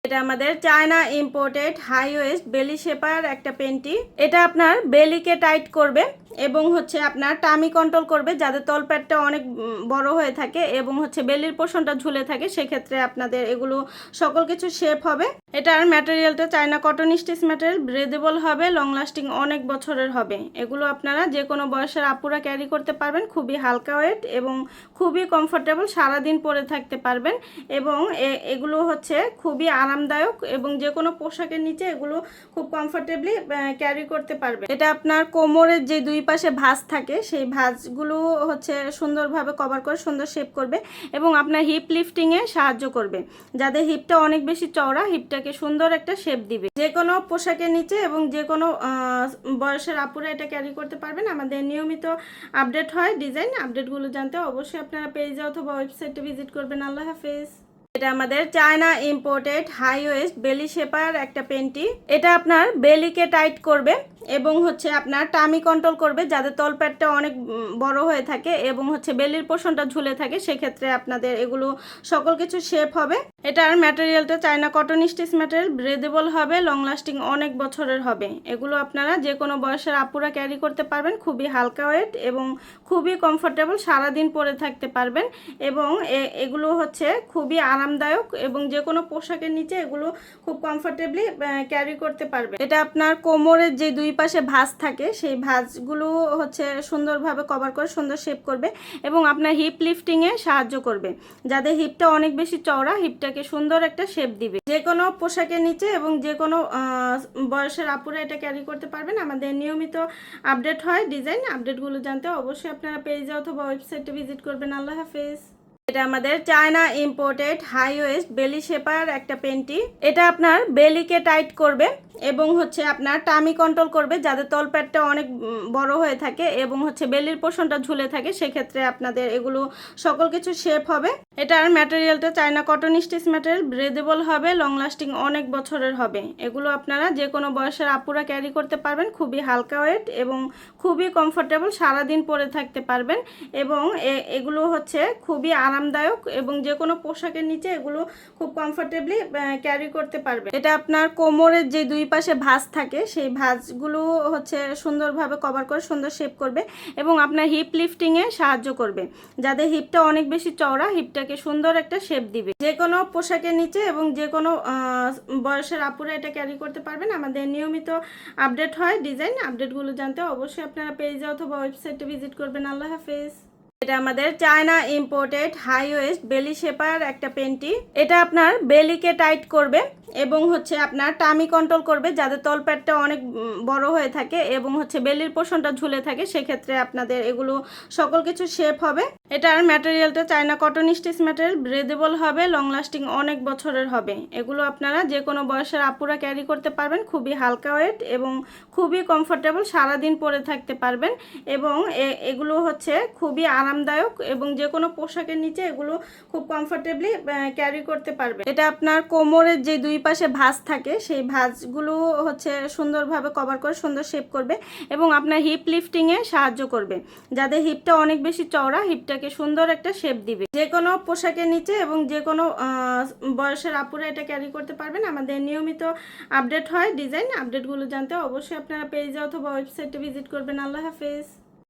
এটা আমাদের China imported high West বেলি শেপার একটা পেন্টি। এটা আপনার বেলিকে টাইট করবে এবং আপনার টামি কন্ট্রোল করবে, যাদের তলপেটটা অনেক বড় হয়ে থাকে এবং বেলির পোর্শনটা ঝুলে থাকে, সেক্ষেত্রে আপনাদের এগুলো সকল কিছু শেপ হবে। এটার ম্যাটেরিয়ালটা চায়না কটন স্টিচ ম্যাটেরিয়াল, ব্রেদেবল হবে, লং লাস্টিং অনেক বছরের হবে। এগুলো আপনারা যে কোনো বয়সের আপুরা ক্যারি করতে পারবেন, খুবই হালকা ওয়েট এবং খুবই কমফোর্টেবল, সারাদিন পরে থাকতে পারবেন এবং এগুলো খুবই আরামদায়ক এবং যে কোনো পোশাকের নিচে এগুলো খুব কমফোর্টেবলি ক্যারি করতে পারবে। এটা আপনার কোমরের যে দুই পাশে ভাঁজ থাকে, সেই ভাঁজগুলো সুন্দরভাবে কভার করে সুন্দর শেপ করবে এবং আপনার হিপ লিফটিংয়ে সাহায্য করবে। যাদের হিপটা অনেক বেশি চওড়া, হিপটাকে সুন্দর একটা শেপ দিবে। যে কোনো পোশাকের নিচে এবং যে কোনো বয়সের আপুরা এটা ক্যারি করতে পারবেন। আমাদের নিয়মিত আপডেট হয় ডিজাইন, আপডেটগুলো জানতে অবশ্যই আপনারা পেজে অথবা ওয়েবসাইটে ভিজিট করবেন। আল্লাহ হাফেজ। এটা আমাদের চায়না ইম্পোর্টেড হাই ওয়েস্ট বেলি শেপার একটা পেন্টি। এটা আপনার বেলিকে টাইট করবে এবং আপনার টামি কন্ট্রোল করবে, যাদের তলপেটটা অনেক বড় হয়ে থাকে এবং বেলির পোর্শনটা ঝুলে থাকে, সেক্ষেত্রে আপনাদের এগুলো সকল কিছু শেপ হবে। এটার ম্যাটেরিয়ালটা চায়না কটন স্টিচ ম্যাটেরিয়াল, ব্রেদেবল হবে, লং লাস্টিং অনেক বছরের হবে। এগুলো আপনারা যে কোনো বয়সের আপুরা ক্যারি করতে পারবেন, খুবই হালকা ওয়েট এবং খুবই কমফোর্টেবল, সারাদিন পরে থাকতে পারবেন এবং এগুলো খুবই আরামদায়ক এবং যে কোনো পোশাকের নিচে এগুলো খুব কমফোর্টেবলি ক্যারি করতে পারবে। এটা আপনার কোমরের যে দুই পাশে ভাঁজ থাকে, সেই ভাঁজগুলো সুন্দরভাবে কভার করে সুন্দর শেপ করবে এবং আপনার হিপ লিফটিংয়ে সাহায্য করবে। যাদের হিপটা অনেক বেশি চওড়া, হিপটাকে সুন্দর একটা শেপ দিবে। যে কোনো পোশাকের নিচে এবং যে কোনো বয়সের আপুরা এটা ক্যারি করতে পারবেন। আমাদের নিয়মিত আপডেট হয় ডিজাইন, আপডেটগুলো জানতে অবশ্যই আপনারা পেজে অথবা ওয়েবসাইটে ভিজিট করবেন। আল্লাহ হাফেজ। এটা আমাদের চায়না ইম্পোর্টেড হাই ওয়েস্ট বেলি শেপার একটা পেন্টি। এটা আপনার বেলিকে টাইট করবে এবং আপনার টামি কন্ট্রোল করবে, যাদের তলপেটটা অনেক বড় হয়ে থাকে এবং বেলির পোর্শনটা ঝুলে থাকে, সেক্ষেত্রে আপনাদের এগুলো সকল কিছু শেপ হবে। এটার ম্যাটেরিয়ালটা চায়না কটন স্টিচ ম্যাটেরিয়াল, ব্রেদেবল হবে, লং লাস্টিং অনেক বছরের হবে। এগুলো আপনারা যে কোনো বয়সের আপুরা ক্যারি করতে পারবেন, খুবই হালকা ওয়েট এবং খুবই কমফোর্টেবল, সারাদিন পরে থাকতে পারবেন এবং এগুলো খুবই আরামদায়ক এবং যে কোনো পোশাকের নিচে এগুলো খুব কমফোর্টেবলি ক্যারি করতে পারবে। এটা আপনার কোমরের যে দুই পাশে ভাঁজ থাকে, সেই ভাঁজগুলো সুন্দরভাবে কভার করে সুন্দর শেপ করবে এবং আপনার হিপ লিফটিংয়ে সাহায্য করবে। যাদের হিপটা অনেক বেশি চওড়া, হিপটাকে সুন্দর একটা শেপ দিবে। যে কোনো পোশাকের নিচে এবং যে কোনো বয়সের আপুরা এটা ক্যারি করতে পারবেন। আমাদের নিয়মিত আপডেট হয় ডিজাইন, আপডেটগুলো জানতে অবশ্যই আপনারা পেজে অথবা ওয়েবসাইটে ভিজিট করবেন। আল্লাহ হাফেজ। এটা আমাদের চায়না ইম্পোর্টেড হাই ওয়েস্ট বেলি শেপার একটা পেন্টি। এটা আপনার বেলিকে টাইট করবে এবং আপনার টামি কন্ট্রোল করবে, যাদের তলপেটটা অনেক বড় হয়ে থাকে এবং বেলির পোর্শনটা ঝুলে থাকে, সেক্ষেত্রে আপনাদের এগুলো সকল কিছু শেপ হবে। এটার ম্যাটেরিয়ালটা চায়না কটন স্টিচ ম্যাটেরিয়াল, ব্রেদেবল হবে, লং লাস্টিং অনেক বছরের হবে। এগুলো আপনারা যে কোনো বয়সের আপুরা ক্যারি করতে পারবেন, খুবই হালকা ওয়েট এবং খুবই কমফোর্টেবল, সারাদিন পরে থাকতে পারবেন এবং এগুলো খুবই আরামদায়ক এবং যে কোনো পোশাকের নিচে এগুলো খুব কমফোর্টেবলি ক্যারি করতে পারবে। এটা আপনার কোমরের যে দুই পাশে ভাঁজ থাকে, সেই ভাঁজগুলো সুন্দরভাবে কভার করে সুন্দর শেপ করবে এবং আপনার হিপ লিফটিংয়ে সাহায্য করবে। যাদের হিপটা অনেক বেশি চওড়া, হিপটাকে সুন্দর একটা শেপ দিবে। যে কোনো পোশাকের নিচে এবং যে কোনো বয়সের আপুরা এটা ক্যারি করতে পারবেন। আমাদের নিয়মিত আপডেট হয় ডিজাইন, আপডেটগুলো জানতে অবশ্যই আপনারা পেজে অথবা ওয়েবসাইটে ভিজিট করবেন। আল্লাহ হাফেজ।